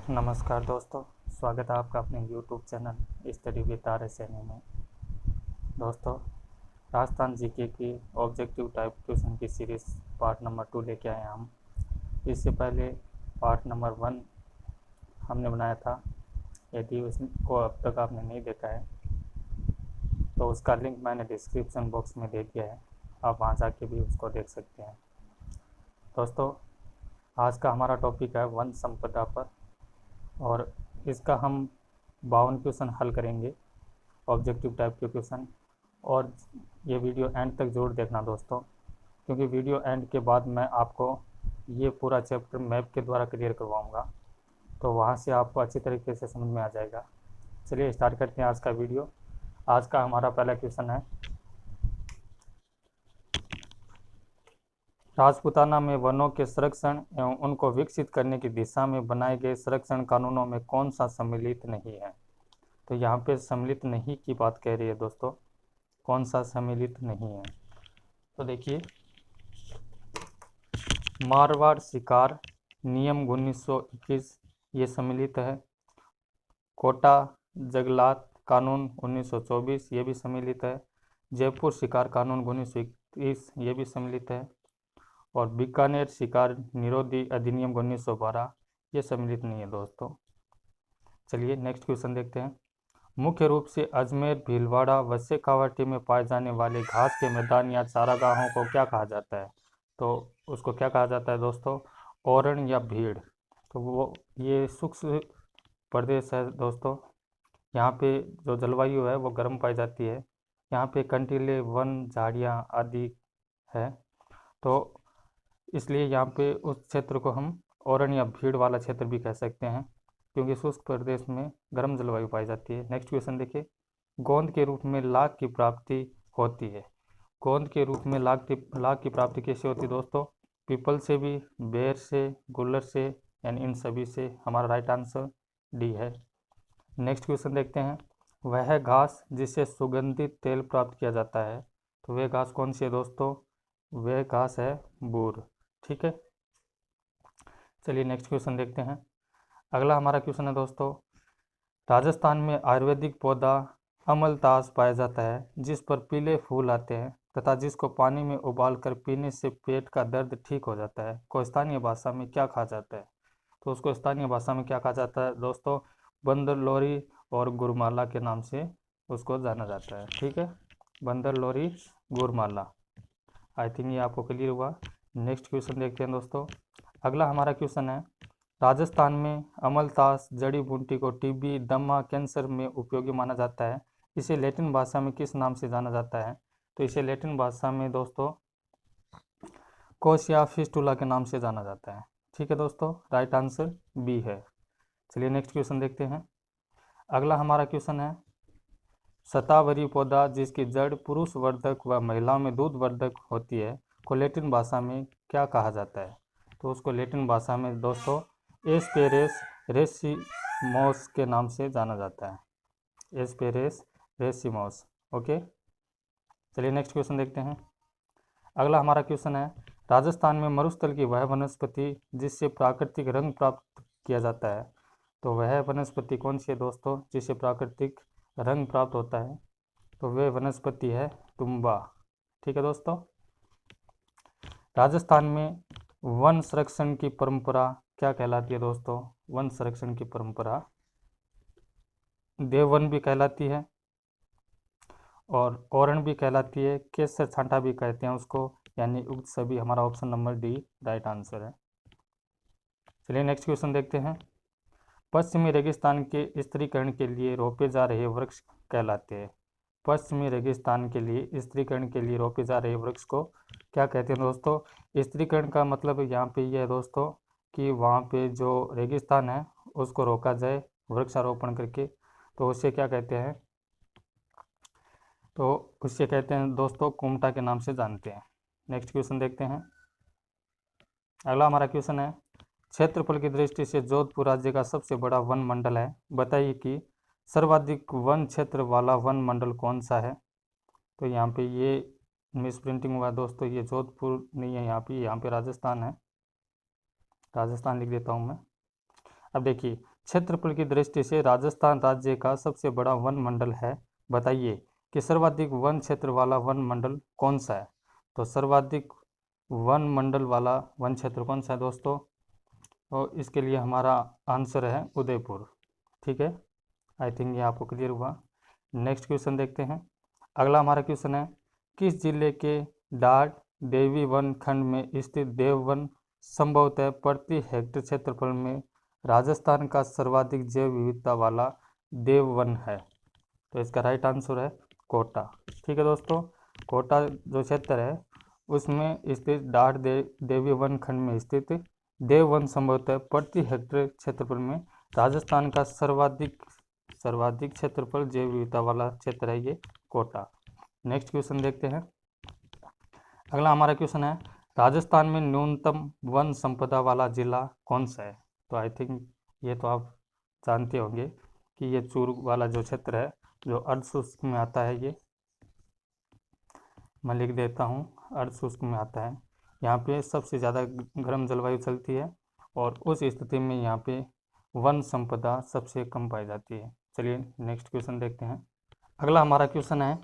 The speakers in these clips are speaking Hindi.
नमस्कार दोस्तों, स्वागत है आपका अपने YouTube channel study with RSN में। दोस्तों, राजस्थान जीके की ऑब्जेक्टिव टाइप क्वेश्चन की सीरीज़ पार्ट नंबर 2 लेके आए हम। इससे पहले पार्ट नंबर 1 हमने बनाया था। यदि उसको अब तक आपने नहीं देखा है तो उसका लिंक मैंने डिस्क्रिप्शन बॉक्स में दे दिया है, आप वहाँ जाके भी उसको देख सकते हैं। दोस्तों, आज का हमारा टॉपिक है वन संपदा पर, और इसका हम 52 क्वेश्चन हल करेंगे, ऑब्जेक्टिव टाइप के क्वेश्चन। और ये वीडियो एंड तक ज़रूर देखना दोस्तों, क्योंकि वीडियो एंड के बाद मैं आपको ये पूरा चैप्टर मैप के द्वारा क्लियर करवाऊँगा, तो वहाँ से आपको अच्छी तरीके से समझ में आ जाएगा। चलिए स्टार्ट करते हैं आज का वीडियो। आज का हमारा पहला क्वेश्चन है, राजपूताना में वनों के संरक्षण एवं उनको विकसित करने की दिशा में बनाए गए संरक्षण कानूनों में कौन सा सम्मिलित नहीं है। तो यहाँ पे सम्मिलित नहीं की बात कह रही है दोस्तों, कौन सा सम्मिलित नहीं है। तो देखिए, मारवाड़ शिकार नियम 1921 ये सम्मिलित है। कोटा जंगलात कानून 1924 ये भी सम्मिलित है। जयपुर शिकार कानून 1921 ये भी सम्मिलित है। और बीकानेर शिकार निरोधी अधिनियम 1912 ये सम्मिलित नहीं है दोस्तों। चलिए नेक्स्ट क्वेश्चन देखते हैं। मुख्य रूप से अजमेर, भीलवाड़ा व शेखावाटी में पाए जाने वाले घास के मैदान या चारागाहों को क्या कहा जाता है। तो उसको क्या कहा जाता है दोस्तों, ओरण या भीड़। तो वो ये शुष्क प्रदेश है दोस्तों। यहाँ पे जो जलवायु है वो गर्म पाई जाती है। यहाँ पे कंटीले वन झाड़ियाँ आदि है, तो इसलिए यहाँ पे उस क्षेत्र को हम ओरण या भीड़ वाला क्षेत्र भी कह सकते हैं, क्योंकि शुष्क प्रदेश में गर्म जलवायु पाई जाती है। नेक्स्ट क्वेश्चन देखिए, गोंद के रूप में लाख की प्राप्ति होती है। गोंद के रूप में लाख की प्राप्ति कैसे होती है दोस्तों, पीपल से भी, बेर से, गुल्लर से, यानी इन सभी से। हमारा राइट आंसर डी है। नेक्स्ट क्वेश्चन देखते हैं, वह घास जिससे सुगंधित तेल प्राप्त किया जाता है। तो वह घास कौन सी है दोस्तों, वह घास है बूर। ठीक है, चलिए नेक्स्ट क्वेश्चन देखते हैं। अगला हमारा क्वेश्चन है दोस्तों, राजस्थान में आयुर्वेदिक पौधा अमलतास पाया जाता है, जिस पर पीले फूल आते हैं तथा जिसको पानी में उबाल कर पीने से पेट का दर्द ठीक हो जाता है, को स्थानीय भाषा में क्या कहा जाता है। तो उसको स्थानीय भाषा में क्या कहा जाता है दोस्तों, बंदर लोरी और गुरमाला के नाम से उसको जाना जाता है। ठीक है, बंदर लोरी गुरमाला। आई थिंक ये आपको क्लियर हुआ। नेक्स्ट क्वेश्चन देखते हैं दोस्तों। अगला हमारा क्वेश्चन है, राजस्थान में अमलतास जड़ी बूटी को टीबी, दमा, कैंसर में उपयोगी माना जाता है। इसे लैटिन भाषा में किस नाम से जाना जाता है। तो इसे लैटिन भाषा में दोस्तों कोशिया फिस्टुला के नाम से जाना जाता है। ठीक है दोस्तों, राइट आंसर बी है। चलिए नेक्स्ट क्वेश्चन देखते हैं। अगला हमारा क्वेश्चन है, शतावरी पौधा जिसकी जड़ पुरुष वर्धक व महिलाओं में दूध वर्धक होती है को लैटिन भाषा में क्या कहा जाता है। तो उसको लैटिन भाषा में दोस्तों एस्पेरेस रेसिमोस के नाम से जाना जाता है, एस्पेरेस रेसिमोस। ओके, चलिए नेक्स्ट क्वेश्चन देखते हैं। अगला हमारा क्वेश्चन है, राजस्थान में मरुस्थल की वह वनस्पति जिससे प्राकृतिक रंग प्राप्त किया जाता है। तो वह वनस्पति कौन सी है दोस्तों, जिससे प्राकृतिक रंग प्राप्त होता है। तो वह वनस्पति है तुम्बा। ठीक है दोस्तों, राजस्थान में वन संरक्षण की परंपरा क्या कहलाती है दोस्तों, वन संरक्षण की परंपरा देववन भी कहलाती है और ओरण भी कहलाती है, केसर छांटा भी कहते हैं उसको, यानी उक्त सभी। हमारा option number D right answer है। चलिए नेक्स्ट क्वेश्चन देखते हैं। पश्चिमी रेगिस्तान के स्त्रीकरण के लिए रोपे जा रहे वृक्ष कहलाते हैं। पश्चिमी रेगिस्तान के लिए स्त्रीकरण के लिए रोपे जा रहे वृक्ष को क्या कहते हैं दोस्तों। स्त्रीकरण का मतलब यहाँ पे ये है दोस्तों कि वहाँ पे जो रेगिस्तान है उसको रोका जाए वृक्षारोपण करके, तो उसे क्या कहते हैं, तो उससे कहते हैं दोस्तों कुमटा के नाम से जानते हैं। नेक्स्ट क्वेश्चन देखते हैं। अगला हमारा क्वेश्चन है, क्षेत्रफल की दृष्टि से जोधपुर राज्य का सबसे बड़ा वन मंडल है, बताइए कि सर्वाधिक वन क्षेत्र वाला वन मंडल कौन सा है। तो यहाँ पे ये मिस प्रिंटिंग हुआ दोस्तों, ये जोधपुर नहीं है, यहाँ पे राजस्थान है, राजस्थान लिख देता हूँ मैं। अब देखिए, क्षेत्रफल की दृष्टि से राजस्थान राज्य का सबसे बड़ा वन मंडल है। बताइए कि सर्वाधिक वन क्षेत्र वाला वन मंडल कौन सा है। तो सर्वाधिक वन मंडल वाला वन क्षेत्र कौन सा है दोस्तों? और इसके लिए हमारा आंसर है उदयपुर। ठीक है, आई थिंक ये आपको क्लियर हुआ। नेक्स्ट क्वेश्चन देखते हैं। अगला हमारा क्वेश्चन है, किस जिले के डाट देवी वन खंड में स्थित देव वन संभवतः प्रति हेक्टेयर क्षेत्रफल में राजस्थान का सर्वाधिक जैव विविधता वाला देव वन है? तो इसका राइट आंसर है कोटा। ठीक है दोस्तों, कोटा जो क्षेत्र है उसमें स्थित डाट देवी वन खंड में स्थित देव वन संभवतः प्रति हेक्टेयर क्षेत्रफल में राजस्थान का सर्वाधिक क्षेत्रफल जैव विविधता वाला क्षेत्र है ये कोटा। नेक्स्ट क्वेश्चन देखते हैं। अगला हमारा क्वेश्चन है, राजस्थान में न्यूनतम वन संपदा वाला जिला कौन सा है? तो आई थिंक ये तो आप जानते होंगे कि ये चूरू वाला जो क्षेत्र है जो अर्धशुष्क में आता है, ये मैं लिख देता हूँ, अर्धशुष्क में आता है। यहाँ पे सबसे ज़्यादा गर्म जलवायु चलती है और उस स्थिति में यहाँ पे वन संपदा सबसे कम पाई जाती है। चलिए नेक्स्ट क्वेश्चन देखते हैं। अगला हमारा क्वेश्चन है,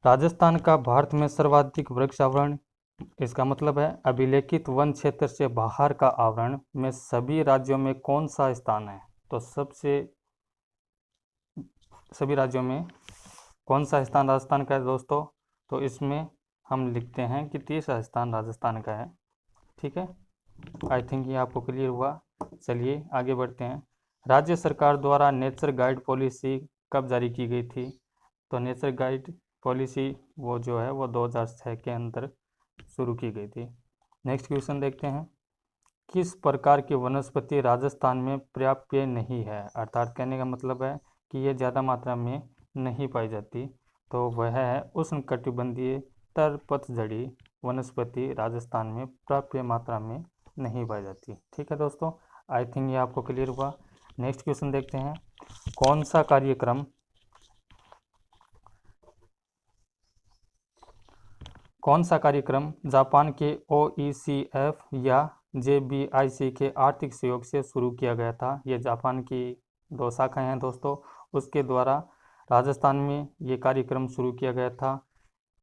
राजस्थान का भारत में सर्वाधिक वृक्षावरण, इसका मतलब है अभिलेखित वन क्षेत्र से बाहर का आवरण में सभी राज्यों में कौन सा स्थान है? तो सभी राज्यों में कौन सा स्थान राजस्थान का है दोस्तों? तो इसमें हम लिखते हैं कि तीसरा स्थान राजस्थान का है। ठीक है, आई थिंक ये आपको क्लियर हुआ। चलिए आगे बढ़ते हैं। राज्य सरकार द्वारा नेचर गाइड पॉलिसी कब जारी की गई थी? तो नेचर गाइड पॉलिसी वो जो है वो 2006 के अंदर शुरू की गई थी। नेक्स्ट क्वेश्चन देखते हैं। किस प्रकार की वनस्पति राजस्थान में पर्याप्य नहीं है? अर्थात कहने का मतलब है कि ये ज़्यादा मात्रा में नहीं पाई जाती, तो वह है उष्णकटिबंधीय तर पतझड़ी वनस्पति राजस्थान में पर्याप्य मात्रा में नहीं पाई जाती। ठीक है दोस्तों, आई थिंक ये आपको क्लियर हुआ। नेक्स्ट क्वेश्चन देखते हैं। कौन सा कार्यक्रम जापान के OECF या JBIC के आर्थिक सहयोग से शुरू किया गया था? ये जापान की 2 शाखाएं हैं दोस्तों, उसके द्वारा राजस्थान में ये कार्यक्रम शुरू किया गया था।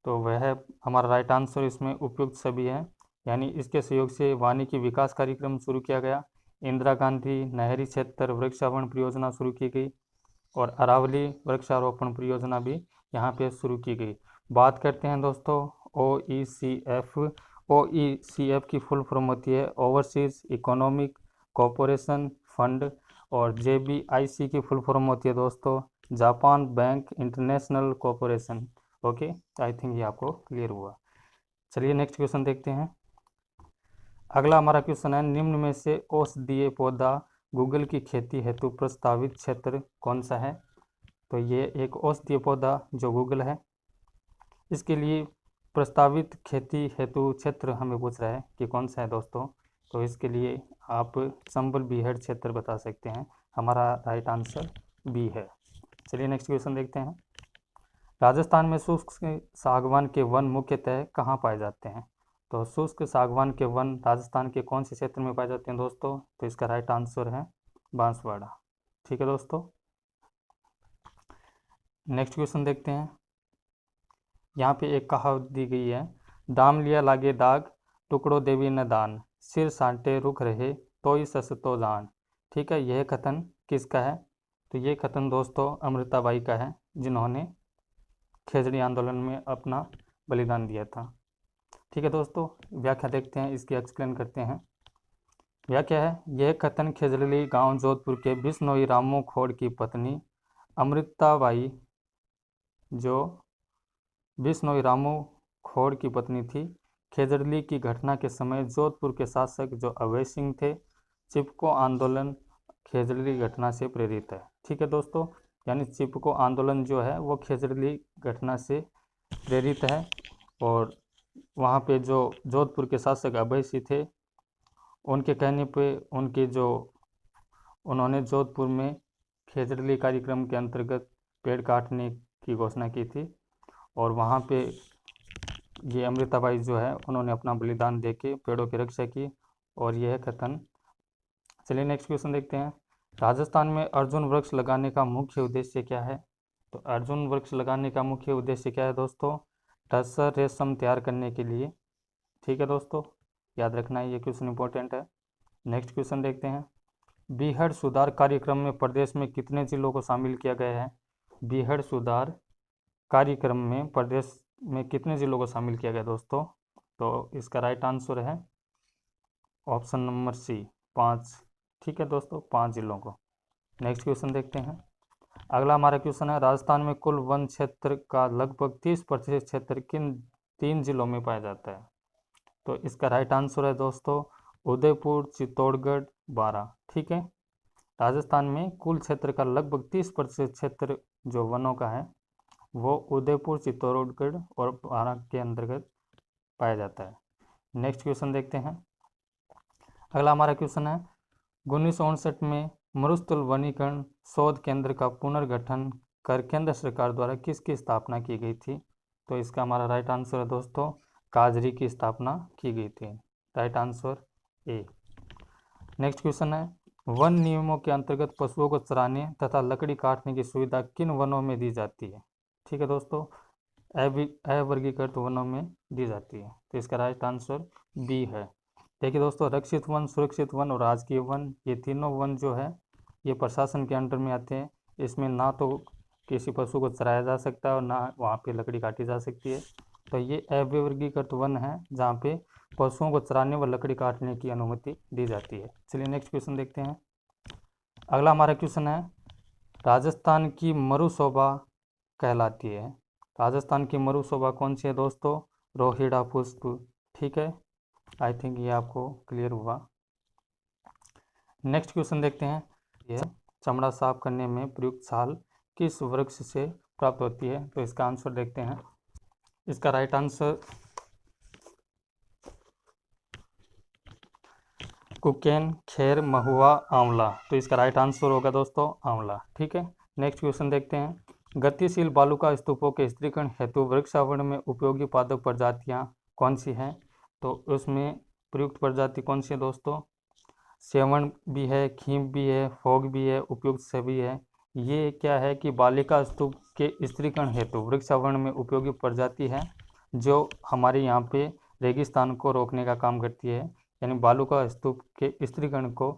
तो वह हमारा राइट आंसर इसमें उपयुक्त सभी है, यानी इसके सहयोग से वानिकी विकास कार्यक्रम शुरू किया गया, इंदिरा गांधी नहरी क्षेत्र वृक्षारोपण परियोजना शुरू की गई और अरावली वृक्षारोपण परियोजना भी यहाँ पे शुरू की गई। बात करते हैं दोस्तों OECF की फुल फॉर्म होती है ओवरसीज इकोनॉमिक कोऑपरेशन फंड और JBIC की फुल फॉर्म होती है दोस्तों Japan bank international cooperation. Okay, I think ये आपको क्लियर हुआ। चलिए नेक्स्ट क्वेश्चन देखते हैं। अगला हमारा क्वेश्चन है, निम्न में से औषधीय पौधा गूगल की खेती हेतु प्रस्तावित क्षेत्र कौन सा है? तो ये एक औषधीय पौधा जो गूगल है, इसके लिए प्रस्तावित खेती हेतु क्षेत्र हमें पूछ रहा है कि कौन सा है दोस्तों। तो इसके लिए आप संबल बीहड़ क्षेत्र बता सकते हैं, हमारा राइट आंसर बी है। चलिए नेक्स्ट क्वेश्चन देखते हैं। राजस्थान में शुष्क सागवान के वन मुख्यतः कहाँ पाए जाते हैं? तो शुष्क सागवान के वन राजस्थान के कौन से क्षेत्र में पाए जाते हैं दोस्तों? तो इसका राइट आंसर है बांसवाड़ा। ठीक है दोस्तों, नेक्स्ट क्वेश्चन देखते हैं। यहाँ पे एक कहावत दी गई है, दाम लिया लागे दाग टुकड़ो देवी न दान सिर साटे रुख रहे तो ही सस तो दान। ठीक है, यह कथन किसका है? तो ये कथन दोस्तों अमृताबाई का है, जिन्होंने खेजड़ी आंदोलन में अपना बलिदान दिया था। ठीक है दोस्तों, व्याख्या देखते हैं, इसकी एक्सप्लेन करते हैं। व्याख्या है, यह कथन खेजड़ी गांव जोधपुर के बिश्नोई रामू खोड़ की पत्नी अमृताबाई, जो बिश्नोई रामू खोड़ की पत्नी थी, खेजड़ली की घटना के समय जोधपुर के शासक जो अभय सिंह थे, चिपको आंदोलन खेजड़ली घटना से प्रेरित है। ठीक है दोस्तों, यानी चिपको आंदोलन जो है वो खेजड़ली घटना से प्रेरित है और वहाँ पे जो जोधपुर के शासक अभय सिंह थे, उनके कहने पे उन्होंने जोधपुर में खेजड़ली कार्यक्रम के अंतर्गत पेड़ काटने की घोषणा की थी और वहाँ पे ये अमृताबाई जो है उन्होंने अपना बलिदान देके पेड़ों की रक्षा की और यह कथन चलिए नेक्स्ट क्वेश्चन देखते हैं। राजस्थान में अर्जुन वृक्ष लगाने का मुख्य उद्देश्य क्या है? तो अर्जुन वृक्ष लगाने का मुख्य उद्देश्य क्या है दोस्तों? टसर रेशम तैयार करने के लिए। ठीक है दोस्तों, याद रखना है, ये क्वेश्चन इंपॉर्टेंट है। नेक्स्ट क्वेश्चन देखते हैं। बीहड़ सुधार कार्यक्रम में प्रदेश में कितने जिलों को शामिल किया गया है? बीहड़ सुधार कार्यक्रम में प्रदेश में कितने जिलों को शामिल किया गया दोस्तों? तो इसका राइट आंसर है ऑप्शन नंबर सी, 5। ठीक है दोस्तों, 5 जिलों को। नेक्स्ट क्वेश्चन देखते हैं। अगला हमारा क्वेश्चन है, राजस्थान में कुल वन क्षेत्र का लगभग 30% क्षेत्र किन 3 जिलों में पाया जाता है? तो इसका राइट आंसर है दोस्तों उदयपुर, चित्तौड़गढ़, बारां। ठीक है, राजस्थान में कुल क्षेत्र का लगभग 30% क्षेत्र जो वनों का है वो उदयपुर, चित्तौड़गढ़ और बारां के अंतर्गत पाया जाता है। नेक्स्ट क्वेश्चन देखते हैं। अगला हमारा क्वेश्चन है, 1959 में मरुस्थल वनीकरण शोध केंद्र का पुनर्गठन कर केंद्र सरकार द्वारा किसकी स्थापना की गई थी? तो इसका हमारा राइट आंसर है दोस्तों काजरी की स्थापना की गई थी। Right answer A. Next question है, वन नियमों के अंतर्गत पशुओं को चराने तथा लकड़ी काटने की सुविधा किन वनों में दी जाती है? ठीक है दोस्तों, अवर्गीकृत वनों में दी जाती है। तो इसका राइट आंसर बी है। देखिए दोस्तों, रक्षित वन, सुरक्षित वन और राजकीय वन, ये तीनों वन जो है ये प्रशासन के अंडर में आते हैं। इसमें ना तो किसी पशु को चराया जा सकता है और ना वहाँ पे लकड़ी काटी जा सकती है। तो ये अवर्गीकृत वन है जहाँ पे पशुओं को चराने व लकड़ी काटने की अनुमति दी जाती है। चलिए नेक्स्ट क्वेश्चन देखते हैं। अगला हमारा क्वेश्चन है, राजस्थान की मरुशोभा कहलाती है। राजस्थान की मरुशोभा कौन सी है दोस्तों? रोहिड़ा पुष्प। ठीक है, आई थिंक ये आपको क्लियर हुआ। नेक्स्ट क्वेश्चन देखते हैं। यह चमड़ा साफ करने में प्रयुक्त छाल किस वृक्ष से प्राप्त होती है? तो इसका आंसर देखते हैं। इसका राइट आंसर कुकेन, खेर, महुआ, आंवला। तो इसका राइट आंसर होगा दोस्तों आंवला। ठीक है, नेक्स्ट क्वेश्चन देखते हैं। गतिशील बालुका स्तूपों के स्थिरीकरण हेतु वृक्षावरण में उपयोगी पादप प्रजातियां कौन सी हैं? तो उसमें प्रयुक्त प्रजाति कौन सी है दोस्तों? सेवण भी है, खींप भी है, फोग भी है, उपयुक्त सभी है। ये क्या है कि बालिका स्तूप के स्थिरीकरण हेतु वृक्षावरण में उपयोगी प्रजाति है जो हमारे यहाँ पे रेगिस्तान को रोकने का काम करती है, यानी बालुका स्तूप के स्थिरीकरण को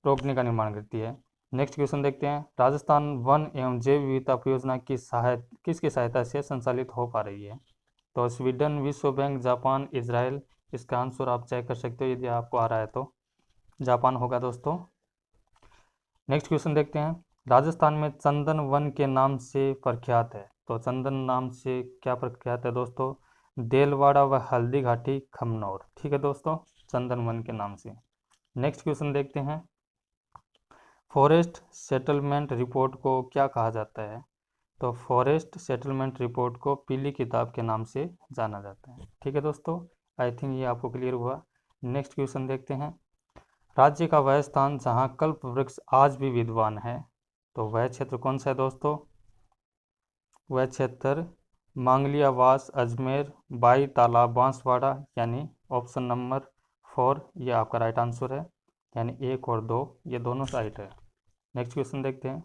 रोकने का निर्माण करती है। नेक्स्ट क्वेश्चन देखते हैं। राजस्थान वन एवं जैव विविधता परियोजना की किसकी सहायता से संचालित हो पा रही है? तो स्वीडन, विश्व बैंक, जापान, इजराइल। इसका आंसर आप चेक कर सकते हो, यदि आपको आ रहा है तो जापान होगा दोस्तों। नेक्स्ट क्वेश्चन देखते हैं। राजस्थान में चंदन वन के नाम से प्रख्यात है। तो चंदन नाम से क्या प्रख्यात है दोस्तों? देलवाड़ा व हल्दी घाटी, खमनौर। ठीक है दोस्तों, चंदन वन के नाम से। नेक्स्ट क्वेश्चन देखते हैं। फॉरेस्ट सेटलमेंट रिपोर्ट को क्या कहा जाता है? तो फॉरेस्ट सेटलमेंट रिपोर्ट को पीली किताब के नाम से जाना जाता है। ठीक है दोस्तों, आई थिंक ये आपको क्लियर हुआ। नेक्स्ट क्वेश्चन देखते हैं। राज्य का वह स्थान जहाँ कल्प वृक्ष आज भी विद्वान है, तो वह क्षेत्र कौन सा है दोस्तों? वह क्षेत्र मांगलियावास, अजमेर, बाई तालाब, बांसवाड़ा, यानी ऑप्शन नंबर 4 ये आपका राइट आंसर है, यानी 1 और 2 ये दोनों राइट है। नेक्स्ट क्वेश्चन देखते हैं।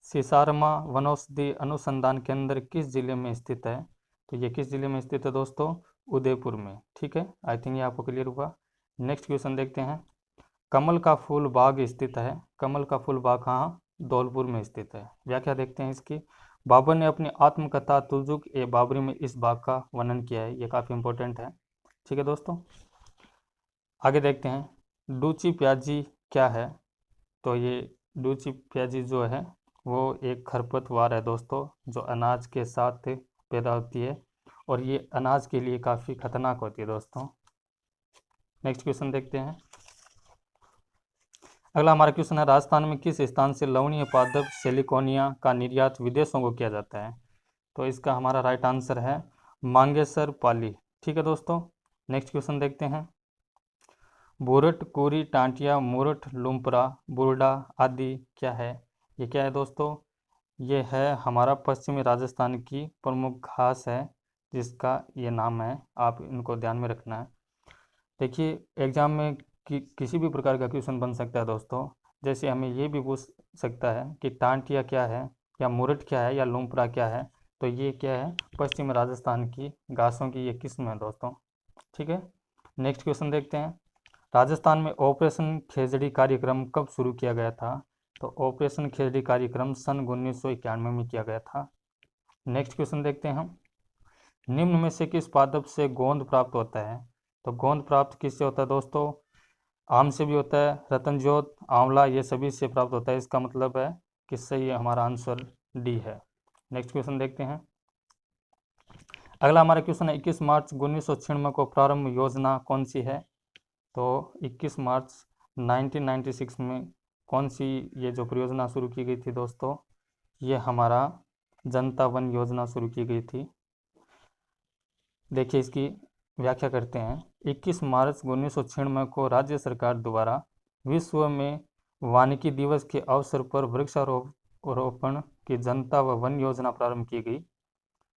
सिसारमा वनौषधि अनुसंधान केंद्र किस जिले में स्थित है? तो ये किस जिले में स्थित है दोस्तों? उदयपुर में। ठीक है, आई थिंक ये आपको क्लियर हुआ। नेक्स्ट क्वेश्चन देखते हैं। कमल का फूल बाग स्थित है। कमल का फूल बाग कहाँ? धौलपुर में स्थित है। व्याख्या देखते हैं इसकी। बाबर ने अपनी आत्मकथा तुजुक ए बाबरी में इस बाग का वर्णन किया है। ये काफ़ी इंपॉर्टेंट है। ठीक है दोस्तों, आगे देखते हैं। डूची प्याजी क्या है? तो ये डूची प्याजी जो है वो एक खरपतवार है दोस्तों, जो अनाज के साथ पैदा होती है और ये अनाज के लिए काफ़ी खतरनाक होती है दोस्तों। नेक्स्ट क्वेश्चन देखते हैं। अगला हमारा क्वेश्चन है, राजस्थान में किस स्थान से लवणीय पादप सिलिकोनिया का निर्यात विदेशों को किया जाता है? तो इसका हमारा राइट आंसर है मांगेसर पाली। ठीक है दोस्तों, नेक्स्ट क्वेश्चन देखते हैं। बुरट, कुरी, टांटिया, मुरट, लुम्परा, बुरडा आदि क्या है? ये क्या है दोस्तों? ये है हमारा पश्चिमी राजस्थान की प्रमुख घास है जिसका ये नाम है, आप इनको ध्यान में रखना है। देखिए एग्जाम में किसी भी प्रकार का क्वेश्चन बन सकता है दोस्तों। जैसे हमें ये भी पूछ सकता है कि टांटिया क्या है, या मुरट क्या है, या लूमपुरा क्या है। तो ये क्या है, पश्चिम राजस्थान की घासों की ये किस्म है दोस्तों। ठीक है, नेक्स्ट क्वेश्चन देखते हैं। राजस्थान में ऑपरेशन खेजड़ी कार्यक्रम कब शुरू किया गया था? तो ऑपरेशन खेजड़ी कार्यक्रम सन 1991 में किया गया था। नेक्स्ट क्वेश्चन देखते हैं हम। निम्न में से किस पादप से गोंद प्राप्त होता है? तो गोंद प्राप्त किससे होता है दोस्तों? आम से भी होता है, रतनजोत, आंवला, ये सभी से प्राप्त होता है। इसका मतलब है किससे? ये हमारा आंसर डी है। नेक्स्ट क्वेश्चन देखते हैं। अगला हमारा क्वेश्चन है 21 मार्च 1996 को प्रारंभ योजना कौन सी है? तो 21 मार्च 1996 में कौन सी ये जो परियोजना शुरू की गई थी दोस्तों? ये हमारा जनता वन योजना शुरू की गई थी। देखिए इसकी व्याख्या करते हैं। 21 मार्च 1996 को राज्य सरकार द्वारा विश्व में वानिकी दिवस के अवसर पर वृक्षारोपण की जनता व वन योजना प्रारंभ की गई।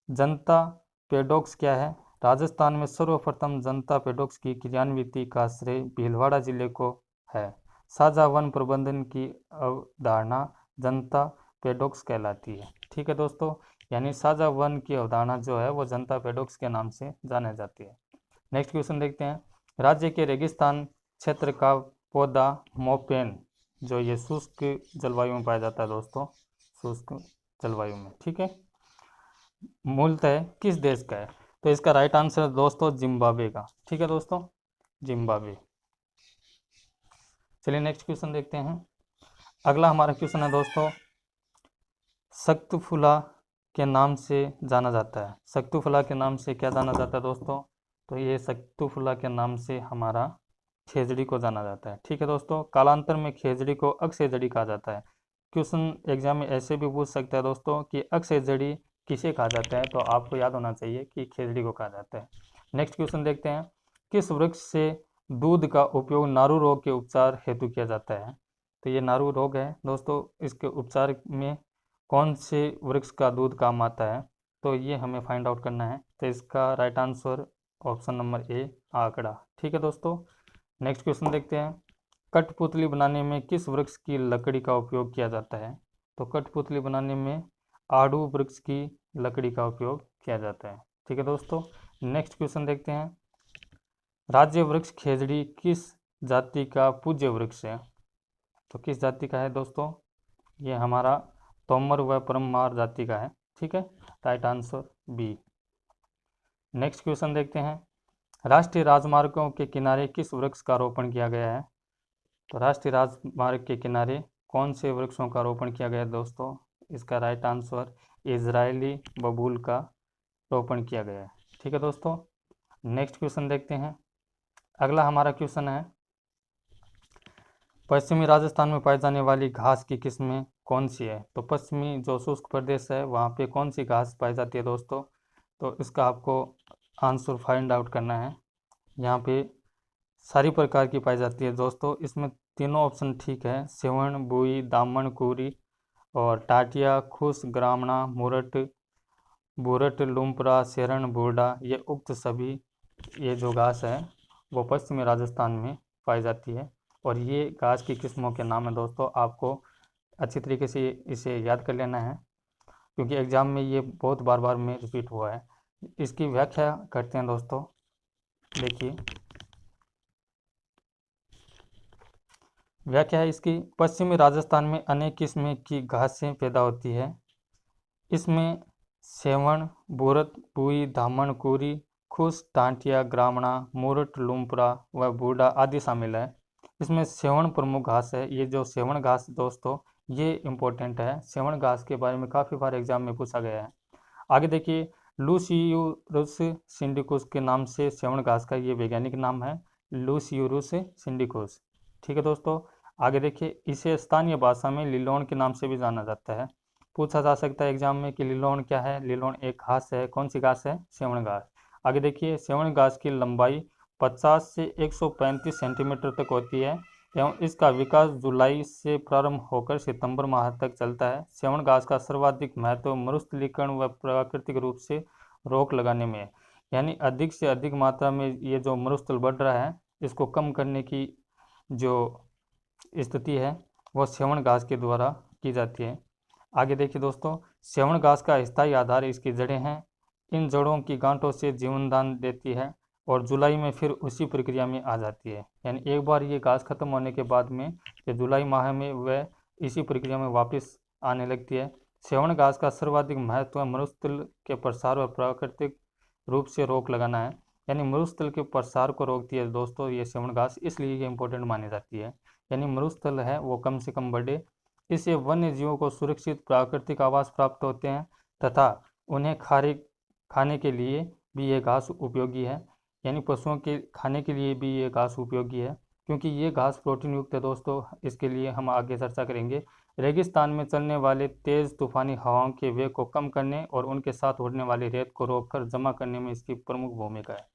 जनता पेडॉक्स क्या है? राजस्थान में सर्वप्रथम जनता पेडॉक्स की क्रियान्विति का श्रेय भीलवाड़ा जिले को है। साझा वन प्रबंधन की अवधारणा जनता पेडॉक्स कहलाती है। ठीक है दोस्तों, यानी साझा वन की अवधारणा जो है वो जनता पेडॉक्स के नाम से जानी जाती है। नेक्स्ट क्वेश्चन देखते हैं। राज्य के रेगिस्तान क्षेत्र का पौधा मोपेन, जो ये शुष्क जलवायु में पाया जाता है दोस्तों, शुष्क जलवायु में। ठीक है, मूलतः किस देश का है? तो इसका राइट आंसर है दोस्तों जिम्बाब्वे का। ठीक है दोस्तों, जिम्बाब्वे। चलिए नेक्स्ट क्वेश्चन देखते हैं। अगला हमारा क्वेश्चन है दोस्तों, सक्तफुला के नाम से जाना जाता है। सक्तफुला के नाम से क्या जाना जाता है दोस्तों? तो ये सक्तफुला के नाम से हमारा खेजड़ी को जाना जाता है। ठीक है दोस्तों, कालांतर में खेजड़ी को अकसेजड़ी कहा जाता है। क्वेश्चन एग्जाम में ऐसे भी पूछ सकता है दोस्तों कि अकसेजड़ी किसे कहा जाता है? तो आपको याद होना चाहिए कि खेजड़ी को कहा जाता है। नेक्स्ट क्वेश्चन देखते हैं। किस वृक्ष से दूध का उपयोग नारू रोग के उपचार हेतु किया जाता है? तो ये नारू रोग है दोस्तों, इसके उपचार में कौन से वृक्ष का दूध काम आता है? तो ये हमें फाइंड आउट करना है। तो इसका right answer option number A, आंकड़ा। ठीक है दोस्तों, नेक्स्ट क्वेश्चन देखते हैं। कठपुतली बनाने में किस वृक्ष की लकड़ी का उपयोग किया जाता है? तो कठपुतली बनाने में आड़ू वृक्ष की लकड़ी का उपयोग किया जाता है। ठीक है दोस्तों, नेक्स्ट क्वेश्चन देखते हैं। राज्य वृक्ष खेजड़ी किस जाति का पूज्य वृक्ष है? तो किस जाति का है दोस्तों? ये हमारा तोमर व परमार जाति का है। ठीक है, right answer B. Next question देखते हैं। राष्ट्रीय राजमार्गों के किनारे किस वृक्ष का रोपण किया गया है? तो राष्ट्रीय राजमार्ग के किनारे कौन से वृक्षों का रोपण किया गया है दोस्तों? इसका राइट आंसर इजरायली बबूल का रोपण किया गया है। ठीक है दोस्तों, नेक्स्ट क्वेश्चन देखते हैं। अगला हमारा क्वेश्चन है, पश्चिमी राजस्थान में पाई जाने वाली घास की किस्में कौन सी है? तो पश्चिमी जो शुष्क प्रदेश है वहाँ पे कौन सी घास पाई जाती है दोस्तों? तो इसका आपको आंसर फाइंड आउट करना है। यहाँ पे सारी प्रकार की पाई जाती है दोस्तों। इसमें तीनों ऑप्शन ठीक है, सेवण, बुई, दामन, कुरी और टाटिया, खुश, ग्रामणा, मुरट, बुरट, लूमपुरा, सेरण, बुर्डा, ये उक्त सभी ये जो घास है वो पश्चिमी राजस्थान में पाई जाती है। और ये घास की किस्मों के नाम है दोस्तों, आपको अच्छी तरीके से इसे याद कर लेना है क्योंकि एग्ज़ाम में ये बहुत बार बार में रिपीट हुआ है। इसकी व्याख्या करते हैं दोस्तों। देखिए व्याख्या है इसकी। पश्चिमी राजस्थान में अनेक किस्म की घासें पैदा होती है। इसमें सेवण, बुरत, बुई, धामण, कुरी, खुश, टांटिया, ग्रामणा, मुरट, लूमपुरा व बूढ़ा आदि शामिल है। इसमें सेवण प्रमुख घास है। ये जो सेवण घास दोस्तों ये इम्पोर्टेंट है, सेवण घास के बारे में काफ़ी बार एग्जाम में पूछा गया है। आगे देखिए, लूसियूरुस सिंडिकुस के नाम से सेवण घास का ये वैज्ञानिक नाम है, लूसियूरुस सिंडिकुस। ठीक है दोस्तों, आगे देखिए, इसे स्थानीय भाषा में लिलोन के नाम से भी जाना जाता है। पूछा जा सकता है एग्जाम में कि लिलोन क्या है? लिलोन एक घास है। कौन सी घास है? सेवण घास। आगे देखिए, सेवण घास की लंबाई 50 से 135 सेंटीमीटर तक होती है एवं इसका विकास जुलाई से प्रारंभ होकर सितंबर माह तक चलता है। सेवण घास का सर्वाधिक महत्व मरुस्थलीकरण व प्राकृतिक रूप से रोक लगाने में है, यानी अधिक से अधिक मात्रा में ये जो मरुस्थल बढ़ रहा है इसको कम करने की जो स्थिति है वह श्रवण घास के द्वारा की जाती है। आगे देखिए दोस्तों, श्रवण घास का स्थायी आधार इसकी जड़ें हैं। इन जड़ों की गांठों से जीवनदान देती है और जुलाई में फिर उसी प्रक्रिया में आ जाती है। यानी एक बार ये घास खत्म होने के बाद में ये जुलाई माह में वह इसी प्रक्रिया में वापस आने लगती है। श्रवण घास का सर्वाधिक महत्व मरुस्थल के प्रसार और प्राकृतिक रूप से रोक लगाना है। यानी मरुस्थल के प्रसार को रोकती है दोस्तों ये श्रवण घास, इसलिए ये इंपॉर्टेंट मानी जाती है। यानी मरुस्थल है वो कम से कम बढ़े, इससे वन्य जीवों को सुरक्षित प्राकृतिक आवास प्राप्त होते हैं तथा उन्हें खाने के लिए भी ये घास उपयोगी है। यानी पशुओं के खाने के लिए भी ये घास उपयोगी है, क्योंकि ये घास प्रोटीन युक्त है दोस्तों। इसके लिए हम आगे चर्चा करेंगे। रेगिस्तान में चलने वाले तेज़ तूफानी हवाओं के वेग को कम करने और उनके साथ उड़ने वाली रेत को रोककर जमा करने में इसकी प्रमुख भूमिका है।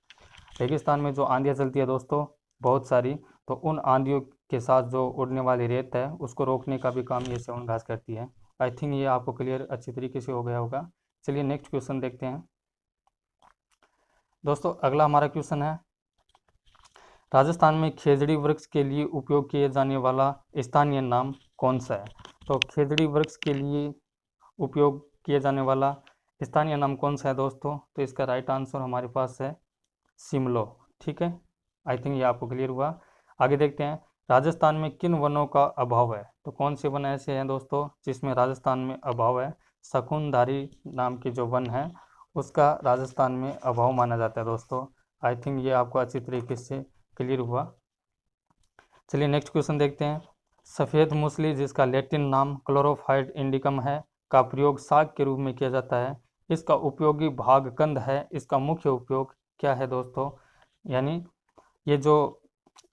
रेगिस्तान में जो आंधियाँ चलती है दोस्तों बहुत सारी, तो उन आंधियों के साथ जो उड़ने वाली रेत है उसको रोकने का भी काम ये श्रवण घास करती है। आई थिंक ये आपको क्लियर अच्छी तरीके से हो गया होगा। चलिए नेक्स्ट क्वेश्चन देखते हैं दोस्तों। अगला हमारा क्वेश्चन है, राजस्थान में खेजड़ी वृक्ष के लिए उपयोग किए जाने वाला स्थानीय नाम कौन सा है? तो खेजड़ी वृक्ष के लिए उपयोग किए जाने वाला स्थानीय नाम कौन सा है दोस्तों? तो इसका राइट आंसर हमारे पास है शिमलो। ठीक है, आई थिंक ये आपको क्लियर हुआ। आगे देखते हैं, राजस्थान में किन वनों का अभाव है? तो कौन से वन ऐसे हैं दोस्तों जिसमें राजस्थान में अभाव है? शकुनधारी नाम के जो वन है उसका राजस्थान में अभाव माना जाता है दोस्तों। आई थिंक ये आपको अच्छी तरीके से क्लियर हुआ। चलिए नेक्स्ट क्वेश्चन देखते हैं, सफ़ेद मूसली जिसका लैटिन नाम क्लोरोफाइट इंडिकम है का प्रयोग साग के रूप में किया जाता है। इसका उपयोगी भाग कंद है। इसका मुख्य उपयोग क्या है दोस्तों? यानी ये जो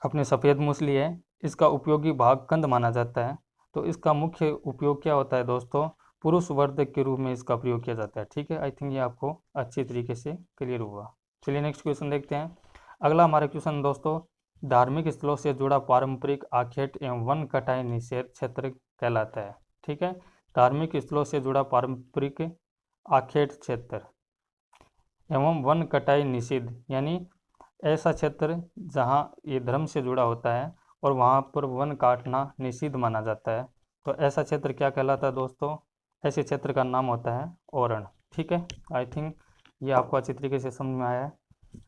अपने सफ़ेद मूसली है इसका उपयोगी भाग कंद माना जाता है। तो इसका मुख्य उपयोग क्या होता है दोस्तों? पुरुष वर्धक के रूप में इसका प्रयोग किया जाता है। ठीक है, आई थिंक ये आपको अच्छी तरीके से क्लियर हुआ। चलिए नेक्स्ट क्वेश्चन देखते हैं। अगला हमारा क्वेश्चन दोस्तों, धार्मिक स्थलों से जुड़ा पारंपरिक आखेट एवं वन कटाई निषेध क्षेत्र कहलाता है। ठीक है, धार्मिक स्थलों से जुड़ा पारंपरिक आखेट क्षेत्र एवं वन कटाई निषेध, यानी ऐसा क्षेत्र जहाँ ये धर्म से जुड़ा होता है और वहाँ पर वन काटना निषिद्ध माना जाता है। तो ऐसा क्षेत्र क्या कहलाता है दोस्तों? ऐसे क्षेत्र का नाम होता है ओरण। ठीक है, आई थिंक ये आपको अच्छी तरीके से समझ में आया है।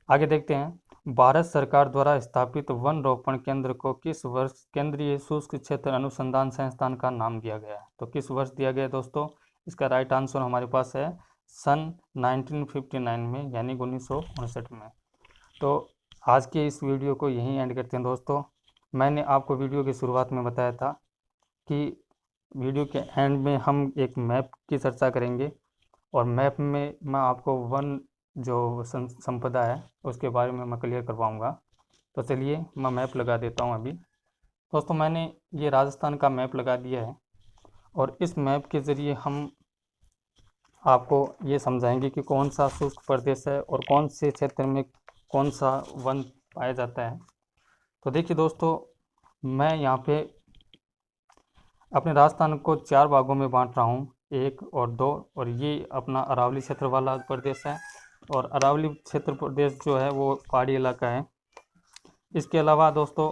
आगे देखते हैं, भारत सरकार द्वारा स्थापित वन रोपण केंद्र को किस वर्ष केंद्रीय शुष्क क्षेत्र अनुसंधान संस्थान का नाम दिया गया है? तो किस वर्ष दिया गया है दोस्तों? इसका राइट आंसर हमारे पास है सन 1959 में, यानी 1959 में। तो आज के इस वीडियो को यहीं एंड करते हैं दोस्तों। मैंने आपको वीडियो की शुरुआत में बताया था कि वीडियो के एंड में हम एक मैप की चर्चा करेंगे और मैप में मैं आपको वन जो संपदा है उसके बारे में मैं क्लियर करवाऊँगा। तो चलिए मैं मैप लगा देता हूँ अभी। दोस्तों मैंने ये राजस्थान का मैप लगा दिया है और इस मैप के ज़रिए हम आपको ये समझाएंगे कि कौन सा शुष्क प्रदेश है और कौन से क्षेत्र में कौन सा वन पाया जाता है। तो देखिए दोस्तों, मैं यहाँ पे अपने राजस्थान को 4 भागों में बांट रहा हूँ, 1 और 2, और ये अपना अरावली क्षेत्र वाला प्रदेश है और अरावली क्षेत्र प्रदेश जो है वो पहाड़ी इलाका है। इसके अलावा दोस्तों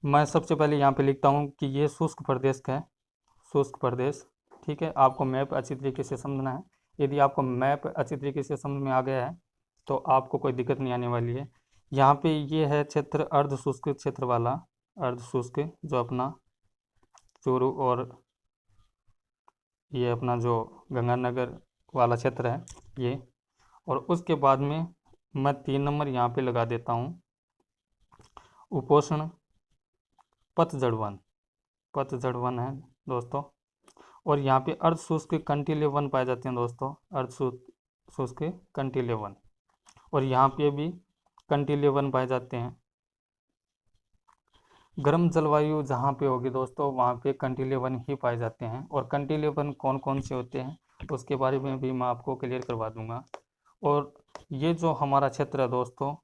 मैं सबसे पहले यहाँ पे लिखता हूँ कि ये शुष्क प्रदेश है, शुष्क प्रदेश। ठीक है, आपको मैप अच्छी तरीके से समझना है। यदि आपको मैप अच्छी तरीके से समझ में आ गया है तो आपको कोई दिक्कत नहीं आने वाली है। यहाँ पे ये है क्षेत्र अर्ध शुष्क क्षेत्र वाला, अर्ध शुष्क जो अपना चूरू और ये अपना जो गंगानगर वाला क्षेत्र है ये। और उसके बाद में मैं 3 नंबर यहाँ पे लगा देता हूँ उपोष्ण पतझड़ वन, पतझड़ वन है दोस्तों। और यहाँ पे अर्ध शुष्क कंटीले वन पाए जाते हैं दोस्तों, अर्ध शुष्क कंटीले वन। और यहाँ पे भी कंटीले वन पाए जाते हैं। गर्म जलवायु जहाँ पे होगी दोस्तों वहाँ पे कंटीले वन ही पाए जाते हैं। और कंटीले वन कौन कौन से होते हैं उसके बारे में भी मैं आपको क्लियर करवा दूंगा। और ये जो हमारा क्षेत्र है दोस्तों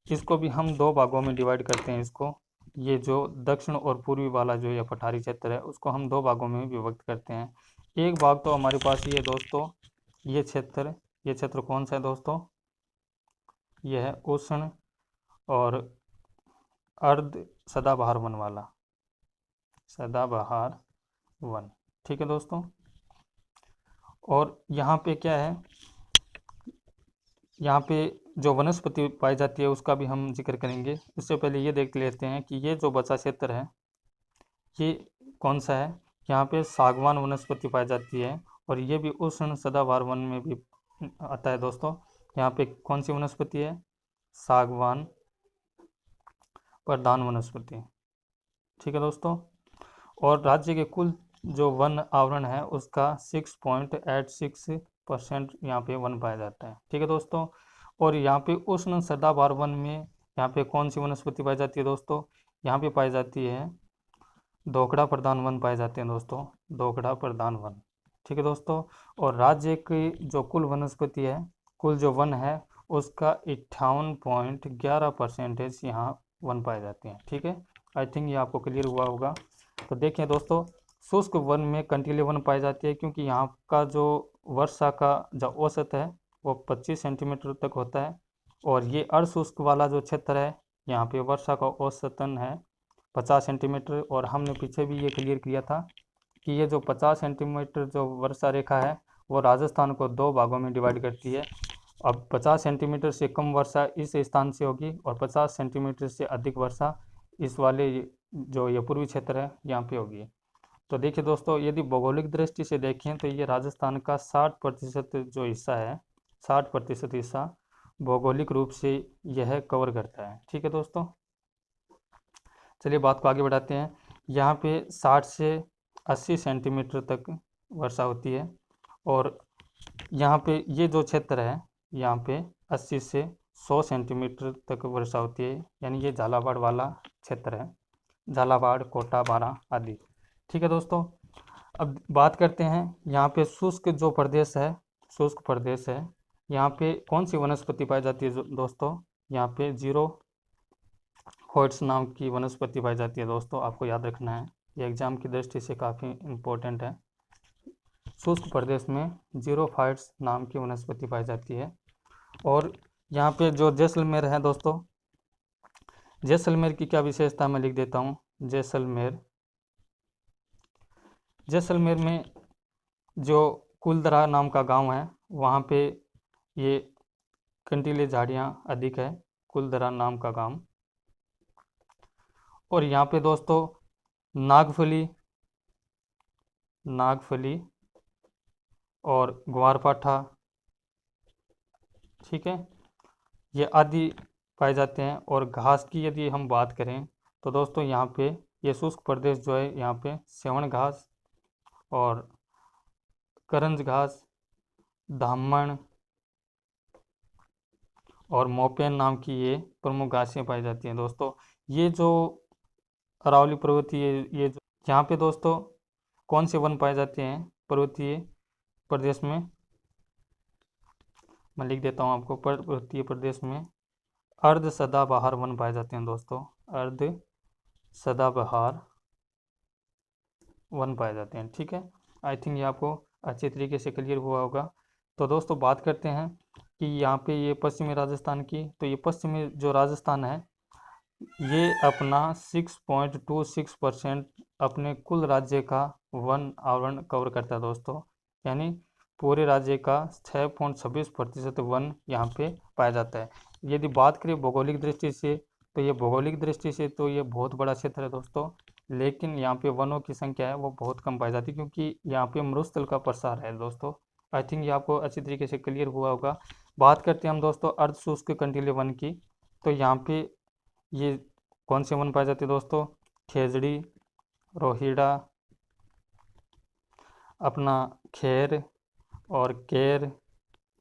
इसको भी हम 2 भागों में डिवाइड करते हैं। इसको ये जो दक्षिण और पूर्वी वाला जो ये पठारी क्षेत्र है उसको हम 2 भागों में विभक्त करते हैं। एक भाग तो हमारे पास ये दोस्तों ये क्षेत्र कौन सा है दोस्तों? ये है उष्ण और अर्ध सदाबहार वन वाला, सदाबहार वन। ठीक है दोस्तों। और यहाँ पे क्या है, यहाँ पे जो वनस्पति पाई जाती है उसका भी हम जिक्र करेंगे। उससे पहले ये देख लेते हैं कि ये जो बचा क्षेत्र है ये कौन सा है। यहाँ पे सागवान वनस्पति पाई जाती है और ये भी उष्ण सदाबहार वन में भी आता है दोस्तों। यहाँ पे कौन सी वनस्पति है, सागवान प्रधान वनस्पति। ठीक है दोस्तों। और राज्य के कुल जो वन आवरण है उसका 6.86% यहाँ पे वन पाया जाता है। ठीक है दोस्तों। और यहाँ पे उष्ण सदाबहार वन में यहाँ पे कौन सी वनस्पति पाई जाती है दोस्तों, यहाँ पे पाई जाती है दोकड़ा प्रधान वन पाए जाते हैं दोस्तों, दोकड़ा प्रधान वन। ठीक है दोस्तों। और राज्य की जो कुल वनस्पति है, कुल जो वन है उसका 58.11% यहाँ वन पाए जाते हैं। ठीक है, आई थिंक ये आपको क्लियर हुआ होगा। तो देखें दोस्तों, शुष्क वन में कंटीले वन पाई जाती है क्योंकि यहाँ का जो वर्षा का जो औसत है वो 25 सेंटीमीटर तक होता है। और ये अर्धशुष्क वाला जो क्षेत्र है यहाँ पे वर्षा का औसतन है 50 सेंटीमीटर। और हमने पीछे भी ये क्लियर किया था कि ये जो 50 सेंटीमीटर जो वर्षा रेखा है वो राजस्थान को 2 भागों में डिवाइड करती है। अब 50 सेंटीमीटर से कम वर्षा इस स्थान से होगी और 50 सेंटीमीटर से अधिक वर्षा इस वाले जो ये पूर्वी क्षेत्र है यहाँ पे होगी। तो देखिए दोस्तों, यदि भौगोलिक दृष्टि से देखें तो ये राजस्थान का 60% जो हिस्सा है, 60% हिस्सा भौगोलिक रूप से यह कवर करता है। ठीक है दोस्तों, चलिए बात को आगे बढ़ाते हैं। यहाँ पे 60 से 80 सेंटीमीटर तक वर्षा होती है। और यहाँ पे ये जो क्षेत्र है यहाँ पे 80 से 100 सेंटीमीटर तक वर्षा होती है, यानी ये झालावाड़ वाला क्षेत्र है, झालावाड़, कोटा, बारां आदि। ठीक है दोस्तों। अब बात करते हैं यहाँ पे शुष्क जो प्रदेश है, शुष्क प्रदेश है, यहाँ पे कौन सी वनस्पति पाई जाती है दोस्तों, यहाँ पे जीरो होइट्स नाम की वनस्पति पाई जाती है दोस्तों, आपको याद रखना है, ये एग्जाम की दृष्टि से काफ़ी इम्पोर्टेंट है। शुष्क प्रदेश में जीरोफाइट्स नाम की वनस्पति पाई जाती है। और यहाँ पे जो जैसलमेर है दोस्तों, जैसलमेर की क्या विशेषता मैं लिख देता हूँ। जैसलमेर, जैसलमेर में जो कुलदरा नाम का गांव है वहाँ पे ये कंटीले झाड़ियाँ अधिक है, कुलदरा नाम का गांव। और यहाँ पे दोस्तों नागफली, नागफली और ग्वारपाठा, ठीक है, ये आदि पाए जाते हैं। और घास की यदि हम बात करें तो दोस्तों यहाँ पे ये शुष्क प्रदेश जो है यहाँ पे सेवण घास और करंज घास, धामण और मोपेन नाम की ये प्रमुख घासें पाई जाती हैं दोस्तों। ये जो अरावली पर्वतीय, ये जो यहाँ पे दोस्तों कौन से वन पाए जाते हैं पर्वतीय प्रदेश में, मैं लिख देता हूँ आपको, पर्वतीय प्रदेश में अर्ध सदाबहार वन पाए जाते हैं दोस्तों, अर्ध सदाबहार वन पाए जाते हैं। ठीक है, आई थिंक ये आपको अच्छे तरीके से क्लियर हुआ होगा। तो दोस्तों बात करते हैं कि यहाँ पे ये पश्चिमी राजस्थान की, तो ये पश्चिमी जो राजस्थान है ये अपना 6.26% अपने कुल राज्य का वन आवरण कवर करता है दोस्तों, यानी पूरे राज्य का 6.26% वन यहाँ पे पाया जाता है। यदि बात करें भौगोलिक दृष्टि से तो ये भौगोलिक दृष्टि से तो ये बहुत बड़ा क्षेत्र है दोस्तों, लेकिन यहाँ पे वनों की संख्या है वो बहुत कम पाई जाती है क्योंकि यहाँ पे मरुस्थल का प्रसार है दोस्तों। आई थिंक ये आपको अच्छी तरीके से क्लियर हुआ होगा। बात करते हैं हम दोस्तों अर्धशुष्क कंटीले वन की, तो यहाँ पे ये कौन से वन पाए जाते हैं दोस्तों, खेजड़ी, रोहिड़ा, अपना खेर और केर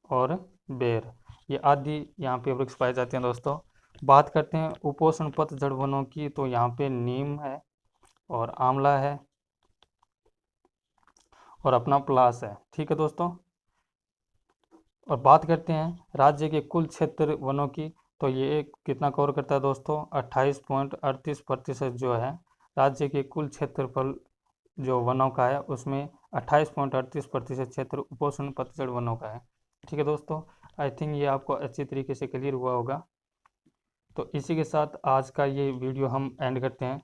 और बेर, ये आदि यहाँ पे वृक्ष पाए जाते हैं दोस्तों। बात करते हैं उपोष्ण पतझड़ वनों की, तो यहाँ पे नीम है और आंवला है और अपना पलास है। ठीक है दोस्तों। और बात करते हैं राज्य के कुल क्षेत्र वनों की, तो ये कितना कवर करता है दोस्तों, 28.38% जो है राज्य के कुल क्षेत्रफल जो वनों का है उसमें 28.38% क्षेत्र उपोष्ण पतझड़ वनों का है। ठीक है दोस्तों, आई थिंक ये आपको अच्छी तरीके से क्लियर हुआ होगा। तो इसी के साथ आज का ये वीडियो हम एंड करते हैं।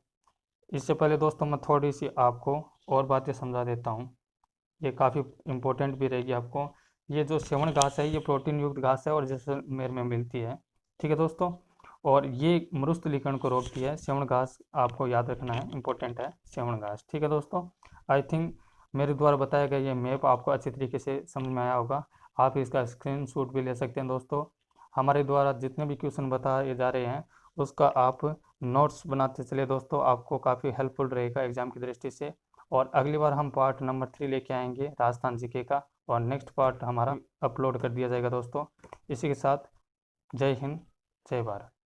इससे पहले दोस्तों मैं थोड़ी सी आपको और बातें समझा देता हूँ, ये काफ़ी इम्पोर्टेंट भी रहेगी आपको। ये जो सेवन घास है ये प्रोटीन युक्त घास है और जैसलमेर में मिलती है, ठीक है दोस्तों। और ये मरुस्थलीकरण को रोकती है। सेवन घास आपको याद रखना है, इम्पोर्टेंट है सेवन घास, ठीक है दोस्तों। आई थिंक मेरे द्वारा बताया गया ये मैप आपको अच्छी तरीके से समझ में आया होगा। आप इसका स्क्रीनशॉट भी ले सकते हैं दोस्तों। हमारे द्वारा जितने भी क्वेश्चन बताए जा रहे हैं उसका आप नोट्स बनाते चले दोस्तों, आपको काफ़ी हेल्पफुल रहेगा एग्ज़ाम की दृष्टि से। और अगली बार हम पार्ट नंबर 3 लेके आएंगे राजस्थान जीके का, और नेक्स्ट पार्ट हमारा अपलोड कर दिया जाएगा दोस्तों। इसी के साथ जय हिंद, जय भारत।